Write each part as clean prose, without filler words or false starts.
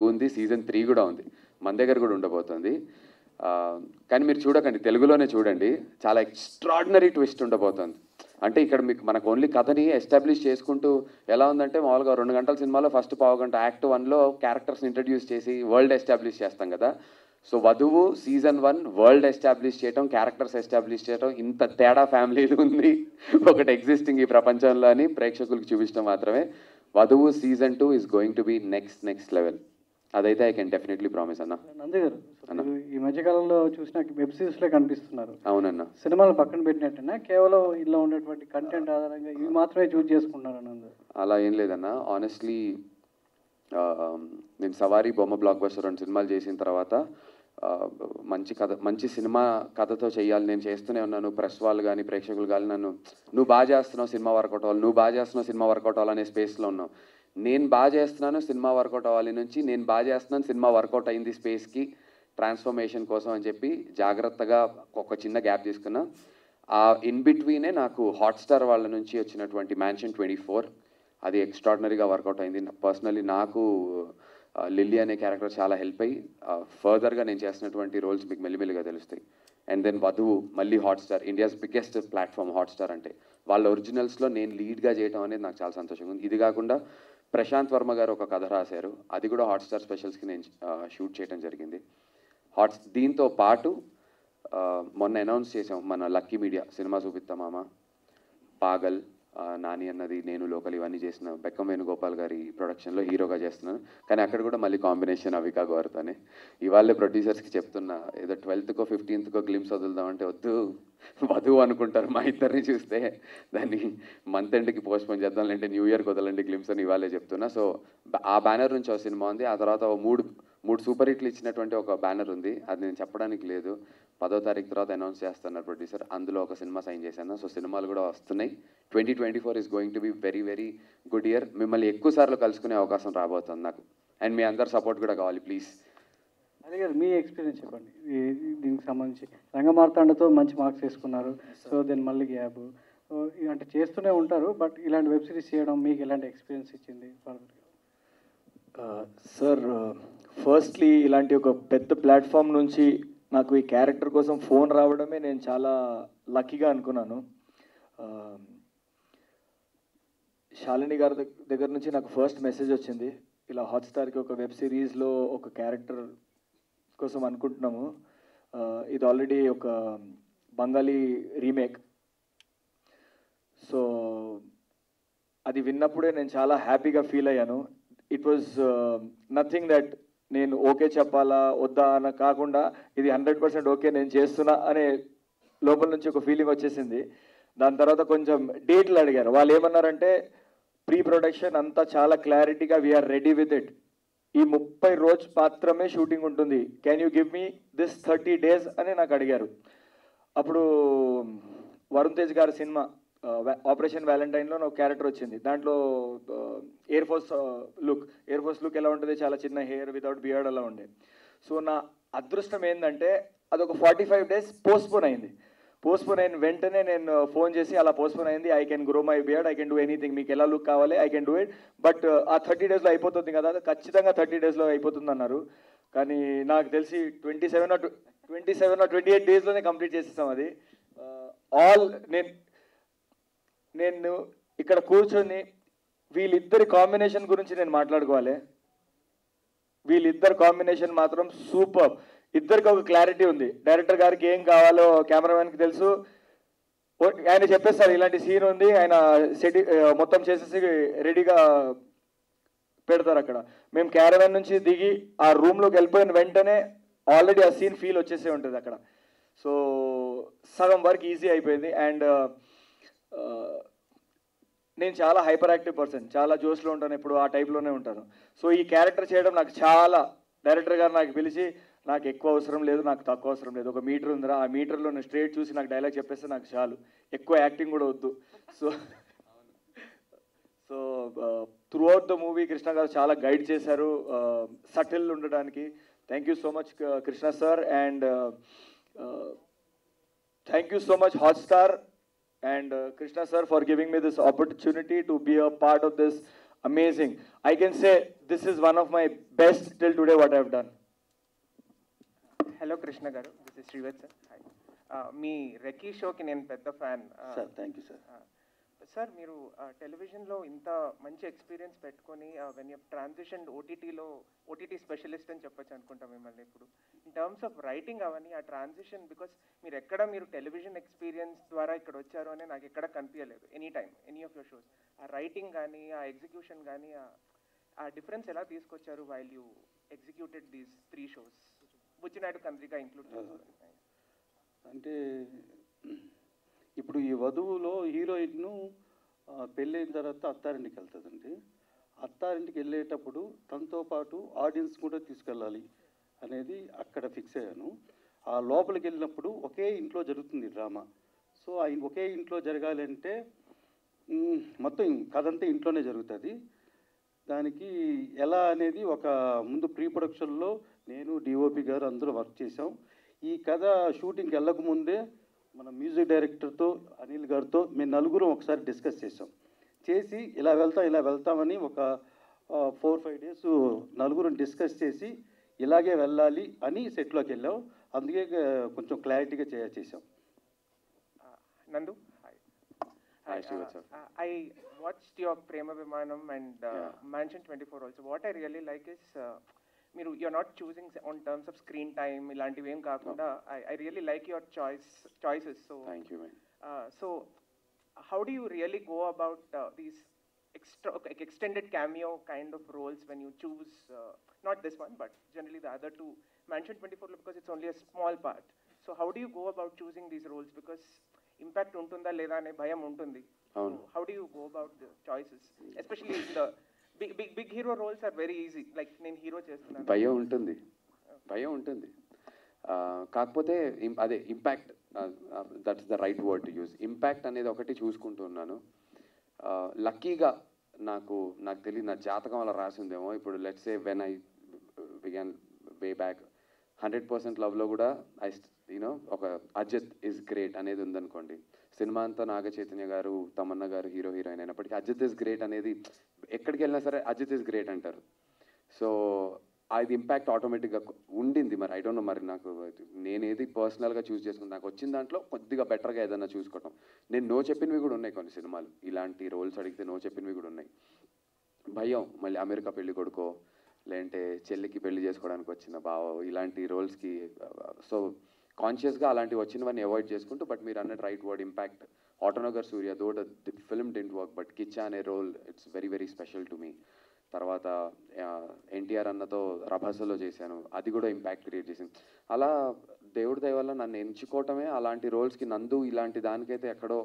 ఉంది, సీజన్ 3 కూడా ఉంది, మన దగ్గర కూడా ఉండబోతుంది. కానీ మీరు చూడకండి, తెలుగులోనే చూడండి, చాలా ఎక్స్ట్రాడినరీ ట్విస్ట్ ఉండబోతుంది. అంటే ఇక్కడ మీకు మనకు ఓన్లీ కథని ఎస్టాబ్లిష్ చేసుకుంటూ ఎలా ఉందంటే, మామూలుగా 2 గంటల సినిమాలో ఫస్ట్ పావుగంట యాక్ట్ 1లో క్యారెక్టర్స్ని ఇంట్రడ్యూస్ చేసి వరల్డ్ ఎస్టాబ్లిష్ చేస్తాం కదా. సో వధువు సీజన్ 1 వరల్డ్ ఎస్టాబ్లిష్ చేయటం, క్యారెక్టర్స్ ఎస్టాబ్లిష్ చేయటం, ఇంత తేడా ఫ్యామిలీలు ఉంది ఒకటి ఎగ్జిస్టింగ్ ఈ ప్రపంచంలో అని ప్రేక్షకులకు చూపించడం మాత్రమే. Vadhuvu season 2 is going to be next level. అదైతే ఐ కెన్ డెఫినెట్లీ ప్రామిస్ అన్న. నంది గారు, ఈ మధ్యకాలంలో చూసిన వెబ్ సిరీస్లో కనిపిస్తున్నారు. అవునన్న. సినిమాలు పక్కన పెట్టినట్టేనా, కేవలం ఇలా ఉన్నటువంటి కంటెంట్ ఆధారంగా ఇవి మాత్రమే చూస్ చేసుకుంటున్నారు అన్నది? అలా ఏం లేదన్న. ఆనెస్ట్లీ నేను సవారీ, బొమ్మ, బ్లాక్ బస్టర్ 2 సినిమాలు చేసిన తర్వాత మంచి కథ, మంచి సినిమా కథతో చేయాలి, నేను చేస్తూనే ఉన్నాను. ప్రెస్ వాళ్ళు కానీ ప్రేక్షకులు కానీ నన్ను నువ్వు బాగా చేస్తున్నావు సినిమా వర్కౌట్ అవ్వాలి, నువ్వు బాగా చేస్తున్నావు సినిమా వర్కౌట్ అవ్వాలనే స్పేస్లో ఉన్నావు. నేను బాగా చేస్తున్నాను సినిమా వర్కౌట్ అవ్వాలి నుంచి నేను బాగా చేస్తున్నాను సినిమా వర్కౌట్ అయింది స్పేస్కి ట్రాన్స్ఫర్మేషన్ కోసం అని చెప్పి జాగ్రత్తగా ఒక చిన్న గ్యాప్ తీసుకున్నా. ఆ ఇన్ బిట్వీనే నాకు హాట్స్టార్ వాళ్ళ నుంచి వచ్చినటువంటి మ్యాన్షన్ 24 అది ఎక్స్ట్రాడినరీగా వర్కౌట్ అయింది. పర్సనలీ నాకు లిల్లీ అనే క్యారెక్టర్ చాలా హెల్ప్ అయ్యి ఫర్దర్గా నేను చేసినటువంటి రోల్స్ మీకు మెల్లిమెల్లిగా తెలుస్తాయి. అండ్ దెన్ వధువు మళ్ళీ Hotstar, India's biggest platform Hotstar, అంటే వాళ్ళ ఒరిజినల్స్లో నేను లీడ్గా చేయడం అనేది నాకు చాలా సంతోషంగా ఉంది. ఇది కాకుండా ప్రశాంత్ వర్మ గారు ఒక కథ రాశారు, అది కూడా హాట్స్టార్ స్పెషల్స్కి నేను షూట్ చేయడం జరిగింది. దీంతో పాటు మొన్న అనౌన్స్ చేసాం, మన లక్కీ మీడియా సినిమా చూపిస్తామామ, పాగల్, నాని అన్నది, నేను లోకల్ ఇవన్నీ చేసిన బెక్కం వేణుగోపాల్ గారి ప్రొడక్షన్లో హీరోగా చేస్తున్నాను. కానీ అక్కడ కూడా మళ్ళీ కాంబినేషన్ అవికా గౌర్తోనే. ఇవాళ ప్రొడ్యూసర్స్కి చెప్తున్నా, ఏదో 12th 15th గ్లిమ్స్ వదులుదామంటే వద్దు, వధువు అనుకుంటారు మా ఇద్దరిని చూస్తే, దాన్ని మంత్ ఎండ్కి పోస్ట్పోన్ చేద్దాం, లేదంటే న్యూ ఇయర్కి వదలండి గ్లిమ్స్ అని ఇవాళే చెప్తున్నా. సో ఆ బ్యానర్ నుంచి ఒక సినిమా ఉంది, ఆ తర్వాత మూడు సూపర్ హిట్లు ఇచ్చినటువంటి ఒక బ్యానర్ ఉంది, అది నేను చెప్పడానికి లేదు. 10వ తారీఖు తర్వాత అనౌన్స్ చేస్తున్నారు ప్రొడ్యూసర్, అందులో ఒక సినిమా సైన్ చేశాను. సో సినిమాలు కూడా వస్తున్నాయి. 2024 is going to be very very good year. మిమ్మల్ని ఎక్కువ సార్లు కలుసుకునే అవకాశం రాబోతుంది నాకు, అండ్ మీ అందరు సపోర్ట్ కూడా కావాలి ప్లీజ్. అదే గారు, మీ ఎక్స్పీరియన్స్ చెప్పండి దీనికి సంబంధించి. రంగమార్తాండతో మంచి మార్క్స్ వేసుకున్నారు, సో దెన్ మళ్ళీ గ్యాప్ అంటే చేస్తూనే ఉంటారు, బట్ ఇలాంటి వెబ్ సిరీస్ చేయడం మీకు ఎలాంటి ఎక్స్పీరియన్స్ ఇచ్చింది ఫర్దర్గా? సార్, ఫస్ట్లీ ఇలాంటి ఒక పెద్ద ప్లాట్ఫామ్ నుంచి నాకు ఈ క్యారెక్టర్ కోసం ఫోన్ రావడమే నేను చాలా లక్కీగా అనుకున్నాను. శాలిని గారి దగ్గర నుంచి నాకు ఫస్ట్ మెసేజ్ వచ్చింది, ఇలా హాట్స్టార్కి ఒక వెబ్ సిరీస్లో ఒక క్యారెక్టర్ కోసం అనుకుంటున్నాము, ఇది ఆల్రెడీ ఒక బెంగాలీ రీమేక్. సో అది విన్నప్పుడే నేను చాలా హ్యాపీగా ఫీల్ అయ్యాను. ఇట్ వాజ్ నథింగ్ దట్ నేను ఓకే చెప్పాలా వద్దా అని కాకుండా, ఇది 100% ఓకే నేను చేస్తున్నా అనే లోపల నుంచి ఒక ఫీలింగ్ వచ్చేసింది. దాని తర్వాత కొంచెం డేట్లు అడిగారు. వాళ్ళు ఏమన్నారంటే, ప్రీ ప్రొడక్షన్ అంతా చాలా క్లారిటీగా వీఆర్ రెడీ విత్ ఇట్, ఈ 30 రోజు మాత్రమే షూటింగ్ ఉంటుంది, can you give me this 30 days అని నాకు అడిగారు. అప్పుడు వరుణ్ తేజ్ గారి సినిమా ఆపరేషన్ వ్యాలంటైన్లో ఒక క్యారెక్టర్ వచ్చింది, దాంట్లో ఎయిర్ ఫోర్స్ లుక్ ఎలా ఉంటుంది, చాలా చిన్న హెయిర్ వితౌట్ బియర్డ్ అలా ఉండే. సో నా అదృష్టం ఏంటంటే అదొక 45 days పోస్ట్పోన్ అయింది. పోస్ట్పోన్ అయిన వెంటనే నేను ఫోన్ చేసి, అలా పోస్ట్పోన్ అయింది, I can grow my beard, I can do anything, మీకు ఎలా లుక్ కావాలి I can do it, but ఆ 30 daysలో అయిపోతుంది కదా, ఖచ్చితంగా 30 daysలో అయిపోతుంది అన్నారు. కానీ నాకు తెలిసి 27 or 28 daysలోనే కంప్లీట్ చేసేస్తాం అది. నేను ఇక్కడ కూర్చొని వీళ్ళిద్దరి కాంబినేషన్ గురించి నేను మాట్లాడుకోవాలి. వీళ్ళిద్దరు కాంబినేషన్ మాత్రం సూపర్. ఇద్దరికి ఒక క్లారిటీ ఉంది, డైరెక్టర్ గారికి ఏం కావాలో కెమెరామెన్కి తెలుసు, ఆయన చెప్పేస్తారు ఇలాంటి సీన్ ఉంది, ఆయన మొత్తం చేసేసి రెడీగా పెడతారు అక్కడ. మేము క్యారవాన్ నుంచి దిగి ఆ రూమ్లోకి వెళ్ళిపోయిన వెంటనే ఆల్రెడీ ఆ సీన్ ఫీల్ వచ్చేసే ఉంటుంది అక్కడ. సో సగం వర్క్ ఈజీ అయిపోయింది. అండ్ నేను చాలా హైపర్ యాక్టివ్ పర్సన్, చాలా జోష్లో ఉంటాను, ఎప్పుడు ఆ టైప్లోనే ఉంటాను. సో ఈ క్యారెక్టర్ చేయడం నాకు చాలా, డైరెక్టర్ గారు నాకు పిలిచి, నాకు ఎక్కువ అవసరం లేదు, నాకు తక్కువ అవసరం లేదు, ఒక మీటర్ ఉందిరా, ఆ మీటర్లో నేను స్ట్రేట్ చూసి నాకు డైలాగ్ చెప్పేస్తే నాకు చాలు, ఎక్కువ యాక్టింగ్ కూడా వద్దు. So through out the movie Krishna గారు చాలా గైడ్ చేశారు సటిల్ ఉండడానికి. Thank you so much Krishna sir, and thank you so much Hotstar and Krishna sir for giving me this opportunity to be a part of this amazing. I can say this is one of my best till today what I've done. Hello Krishna garu, this is Srivath sir. Hi. మీ Recce షోకి నేను పెద్ద fan sir. Thank you sir. Sir, మీరు టెలివిజన్లో ఇంత మంచి experience పెట్టుకొని when you transition OTT specialist అని చెప్పొచ్చు అనుకుంటాం మిమ్మల్ని. ఇప్పుడు ఇన్ టర్మ్స్ ఆఫ్ రైటింగ్ అవన్నీ ఆ ట్రాన్సిషన్, బికాస్ మీరు టెలివిజన్ ఎక్స్పీరియన్స్ ద్వారా ఇక్కడ వచ్చారు అని నాకు ఎక్కడ కనిపించలేదు any time, any of your shows. ఆ రైటింగ్ కానీ ఆ ఎగ్జిక్యూషన్ కానీ ఆ డిఫరెన్స్ ఎలా తీసుకొచ్చారు while you executed these 3 shows, Buchinaidu Kandriga include చేసుకోవాలి. అంటే ఇప్పుడు ఈ వధువులో హీరోయిన్ను పెళ్ళైన తర్వాత అత్తారింటికి వెళ్తుందండి. అత్తారింటికి వెళ్ళేటప్పుడు తనతో పాటు ఆడియన్స్ కూడా తీసుకెళ్ళాలి అనేది అక్కడ ఫిక్స్ అయ్యాను. ఆ లోపలికి వెళ్ళినప్పుడు ఒకే ఇంట్లో జరుగుతుంది డ్రామా. సో ఒకే ఇంట్లో జరగాలంటే మొత్తం కథంతా ఇంట్లోనే జరుగుతుంది. దానికి ఎలా అనేది ఒక ముందు ప్రీ ప్రొడక్షన్లో నేను డిఓపి గారు అందరూ వర్క్ చేసాం. ఈ కథ షూటింగ్కి వెళ్ళకముందే మన మ్యూజిక్ డైరెక్టర్తో అనిల్ గారితో మేము నలుగురం ఒకసారి డిస్కస్ చేసి ఇలా వెళ్తామని ఒక 4-5 days నలుగురం డిస్కస్ చేసి ఇలాగే వెళ్ళాలి అని సెట్లోకి వెళ్ళాం. అందుకే కొంచెం క్లారిటీగా చేసాం. నందు, Hi, Shrivat sir. I watched your Prema Vimanam and Mansion 24 also. What I really like is you're not choosing on terms of screen time ilantivi em kaakunda. I really like your choices. So Thank you, man. So how do you really go about these extended cameo kind of roles when you choose not this one but generally the other two, Mansion 24 because it's only a small part. So how do you go about choosing these roles, because impact ఉంటుందా లేదా అనే భయం ఉంటుంది. How do you go about the choices, especially the big hero roles are very easy, like నేను hero చేస్తున్నాను. భయం ఉంటుంది. కాకపోతే అదే impact, that's the right word to use. Impact అనేది ఒకటి చూసుకుంటున్నాను. లక్కీగా నాకు తెలియదు, నా జాతకం అలా రాసిందేమో. ఇప్పుడు let's say when I began way back 100% లవ్లో కూడా ఒక అజిత్ ఈజ్ గ్రేట్ అనేది ఉందనుకోండి. సినిమా అంతా నాగ చైతన్య గారు, తమన్నా గారు హీరోయిన్ అయినప్పటికీ అజిత్ ఈజ్ గ్రేట్ అనేది ఎక్కడికి వెళ్ళినా సరే అజిత్ ఈజ్ గ్రేట్ అంటారు. సో అది ఇంపాక్ట్ ఆటోమేటిక్గా ఉండింది. మరి ఐ డోంట్ నో, మరి నాకు నేనేది పర్సనల్గా చూస్ చేసుకుని నాకు వచ్చిన దాంట్లో కొద్దిగా బెటర్గా ఏదైనా చూసుకోవటం. నేను నో చెప్పినవి కూడా ఉన్నాయి కొన్ని సినిమాలు, ఇలాంటి రోల్స్ అడిగితే నో చెప్పినవి కూడా ఉన్నాయి. భయం, మళ్ళీ అమెరికా పెళ్లి కొడుకో లేదంటే చెల్లికి పెళ్లి చేసుకోవడానికి వచ్చిన బావ, ఇలాంటి రోల్స్కి. సో కాన్షియస్గా అలాంటివి వచ్చినవన్నీ అవాయిడ్ చేసుకుంటూ, బట్ మీరు అన్నట్టు right word impact. Autonagar Surya though the film didn't work, but Kiccha అనే role it's very very special to me. తర్వాత ఎన్టీఆర్ అన్నతో రభసలో చేశాను, అది కూడా ఇంపాక్ట్ క్రియేట్ చేసింది. అలా దేవుడి దయ వల్ల నన్ను ఎంచుకోవటమే అలాంటి రోల్స్కి. నందు ఇలాంటి దానికైతే ఎక్కడో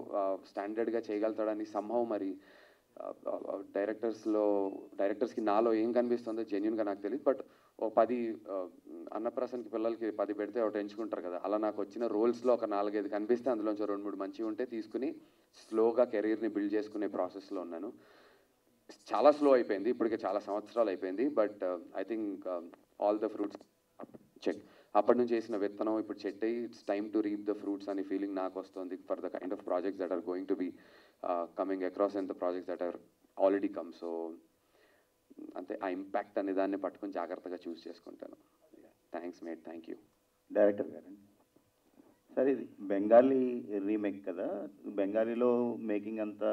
స్టాండర్డ్గా చేయగలుగుతాడని సంభవం. మరి డైరెక్టర్స్కి నాలో ఏం కనిపిస్తుందో జెన్యున్గా నాకు తెలియదు, బట్ ఓ 10 అన్నప్రాసనకి పిల్లలకి 10 పెడితే ఒకటి ఎంచుకుంటారు కదా, అలా నాకు వచ్చిన రోల్స్లో ఒక 4-5 కనిపిస్తే అందులోంచి 2-3 మంచివి ఉంటే తీసుకుని స్లోగా కెరీర్ని బిల్డ్ చేసుకునే ప్రాసెస్లో ఉన్నాను. చాలా స్లో అయిపోయింది, ఇప్పటికే చాలా సంవత్సరాలు అయిపోయింది, but I think all the fruits check. అప్పటి నుంచి వేసిన విత్తనం ఇప్పుడు చెట్టు అయ్యి it's time to reap the fruits అనే ఫీలింగ్ నాకు వస్తుంది for the kind of projects that are going to be coming across and the projects that are already come. So అంతే, ఆ ఇంపాక్ట్ అనే దాన్ని పట్టుకొని జాగ్రత్తగా చూస్ చేసుకుంటాను. Thanks mate, thank you. Director గారండి, సార్ ఇది బెంగాలీ రీమేక్ కదా, బెంగాలీలో మేకింగ్ అంతా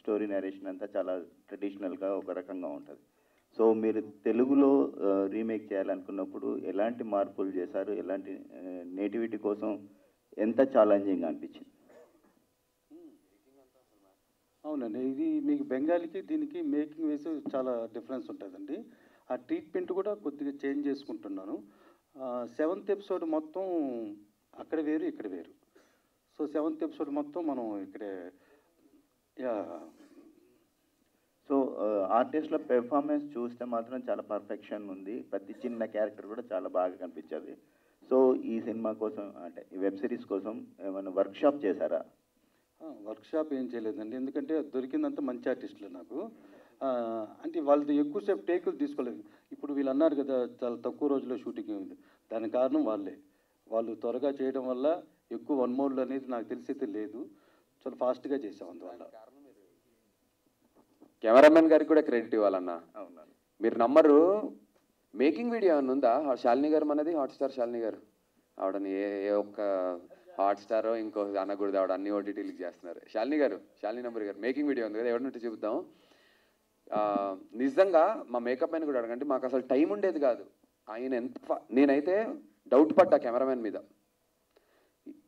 స్టోరీ నరేషన్ అంతా చాలా ట్రెడిషనల్గా ఒక రకంగా ఉంటుంది. సో మీరు తెలుగులో రీమేక్ చేయాలనుకున్నప్పుడు ఎలాంటి మార్పులు చేశారు, ఎలాంటి నేటివిటీ కోసం ఎంత ఛాలెంజింగ్ అనిపించింది? అవునండి, ఇది మీకు బెంగాలీకి దీనికి మేకింగ్ వేసి చాలా డిఫరెన్స్ ఉంటుందండి. ఆ ట్రీట్మెంట్ కూడా కొద్దిగా చేంజ్ చేసుకుంటున్నాను. 7th ఎపిసోడ్ మొత్తం అక్కడ వేరు ఇక్కడ వేరు. సో 7th ఎపిసోడ్ మొత్తం మనం ఇక్కడే. సో ఆర్టిస్ట్ల పెర్ఫార్మెన్స్ చూస్తే మాత్రం చాలా పర్ఫెక్షన్ ఉంది, ప్రతి చిన్న క్యారెక్టర్ కూడా చాలా బాగా కనిపించేది. సో ఈ సినిమా కోసం అంటే ఈ వెబ్ సిరీస్ కోసం ఏమైనా వర్క్షాప్ చేశారా? వర్క్షాప్ ఏం చేయలేదండి, ఎందుకంటే దొరికిందంతా మంచి ఆర్టిస్టులు నాకు. అంటే వాళ్ళది ఎక్కువసేపు టేకులు తీసుకోలేదు. ఇప్పుడు వీళ్ళు అన్నారు కదా చాలా తక్కువ రోజుల్లో షూటింగ్ ఉంది, దానికి కారణం వాళ్ళు త్వరగా చేయడం వల్ల ఎక్కువ 1 మోడ్లు అనేది నాకు తెలిసైతే లేదు, చాలా ఫాస్ట్గా చేసాం అందువల్ల. కెమెరామెన్ గారికి కూడా క్రెడిట్ ఇవ్వాలన్నా. అవునా? మీరు నమ్మరు, మేకింగ్ వీడియో ఏమన్నా ఉందా శాలిని గారు మనది, హాట్స్టార్ శాలిని గారు? ఆవిడని ఏ ఒక్క హాట్స్టార్ ఇంకో అనకూడదు, ఆవిడ అన్ని ఓటీటీలకు చేస్తున్నారు. శాలిని గారు, శాలిని నంబర్ గారు మేకింగ్ వీడియో ఉంది కదా, ఎవరినట్టు చూపుతాం. నిజంగా మా మేకప్ మ్యాన్ కూడా అడగండి, మాకు అసలు టైం ఉండేది కాదు. ఆయన నేనైతే డౌట్ పడ్డా కెమెరామెన్ మీద.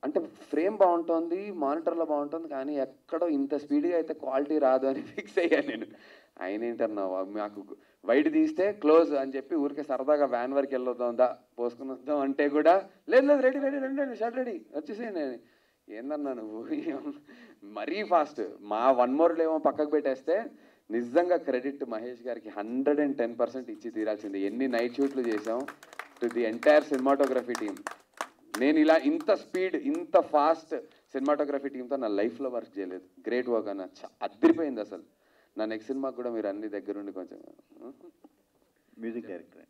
అంటే ఫ్రేమ్ బాగుంటుంది, మానిటర్లో బాగుంటుంది, కానీ ఎక్కడో ఇంత స్పీడ్గా అయితే క్వాలిటీ రాదు అని ఫిక్స్ అయ్యాను నేను. ఆయన ఏంటన్నా, మాకు వైడ్ తీస్తే క్లోజ్ అని చెప్పి ఊరికే సరదాగా వ్యాన్ వరకు వెళ్ళొద్దాం పోసుకుని వద్దాం అంటే కూడా లేదు లేదు రెడీ రెడీ రండి షర్ట్ రెడీ వచ్చేసేయండి. ఏందన్నా నువ్వు మరీ ఫాస్ట్. మా 1 more ఏమో పక్కకు పెట్టేస్తే నిజంగా క్రెడిట్ మహేష్ గారికి 110% ఇచ్చి తీరాల్సింది. ఎన్ని నైట్ షూట్లు చేసాం to the entire cinematography team. నేను ఇలా ఇంత స్పీడ్ ఇంత ఫాస్ట్ సినిమాటోగ్రఫీ టీంతో నా లైఫ్లో వర్క్ చేయలేదు. గ్రేట్ వర్క్ అన్న, అదిరిపోయింది అసలు. నా నెక్స్ట్ సినిమాకి కూడా మీరు అన్ని దగ్గరుండి కొంచెం. మ్యూజిక్ డైరెక్టర్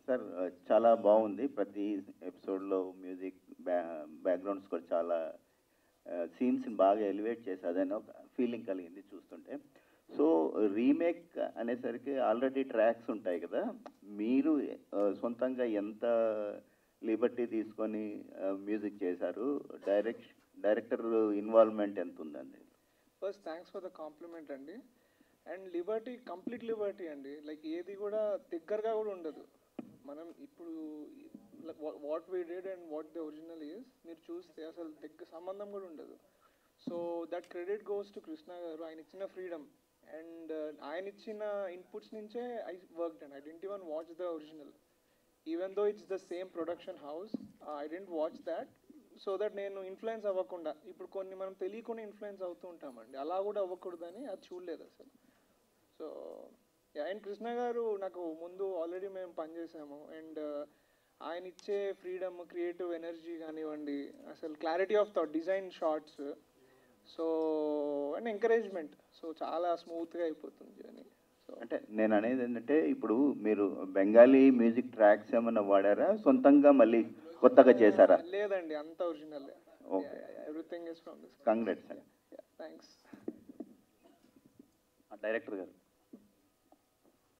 సార్, చాలా బాగుంది. ప్రతి ఎపిసోడ్లో మ్యూజిక్ బ్యాక్గ్రౌండ్స్ కూడా చాలా సీన్స్ని బాగా ఎలివేట్ చేసి అదైనా ఒక ఫీలింగ్ కలిగింది చూస్తుంటే. సో రీమేక్ అనేసరికి ఆల్రెడీ ట్రాక్స్ ఉంటాయి కదా, మీరు సొంతంగా ఎంత లిబర్టీ తీసుకొని మ్యూజిక్ చేశారు? డైరెక్టర్ ఇన్వాల్వ్మెంట్ ఎంత ఉందండి? First thanks for the complement అండి. అండ్ లిబర్టీ, కంప్లీట్ లిబర్టీ అండి. లైక్ ఏది కూడా దగ్గరగా కూడా ఉండదు. మనం ఇప్పుడు what we did and what the original is మీరు చూస్తే అసలు దగ్గర సంబంధం కూడా ఉండదు. So that credit goes to Krishna గారు. ఆయన ఇచ్చిన ఫ్రీడమ్ అండ్ ఆయన ఇచ్చిన ఇన్పుట్స్ నుంచే I worked and I didn't even watch the original. Even though it's the same production house, I didn't watch that. So that నేను ఇన్ఫ్లుయెన్స్ అవ్వకుండా, ఇప్పుడు కొన్ని మనం తెలియకుండా ఇన్ఫ్లుయెన్స్ అవుతూ ఉంటామండి, అలా కూడా అవ్వకూడదని అది చూడలేదు అసలు. సో అండ్ కృష్ణ గారు నాకు ముందు ఆల్రెడీ మేము పనిచేసాము. అండ్ ఆయన ఇచ్చే ఫ్రీడమ్, క్రియేటివ్ ఎనర్జీ కానివ్వండి, అసలు clarity of thought, design shorts, so and encouragement, so చాలా స్మూత్గా అయిపోతుంది అని. సో అంటే నేను అనేది ఏంటంటే, ఇప్పుడు మీరు బెంగాలీ మ్యూజిక్ ట్రాక్స్ ఏమైనా వాడారా, సొంతంగా మళ్ళీ కొత్తగా చేశారా? లేదండి, అంతా original. Okay, everything is from this. Congrats అండి. థ్యాంక్స్. డైరెక్టర్ గారు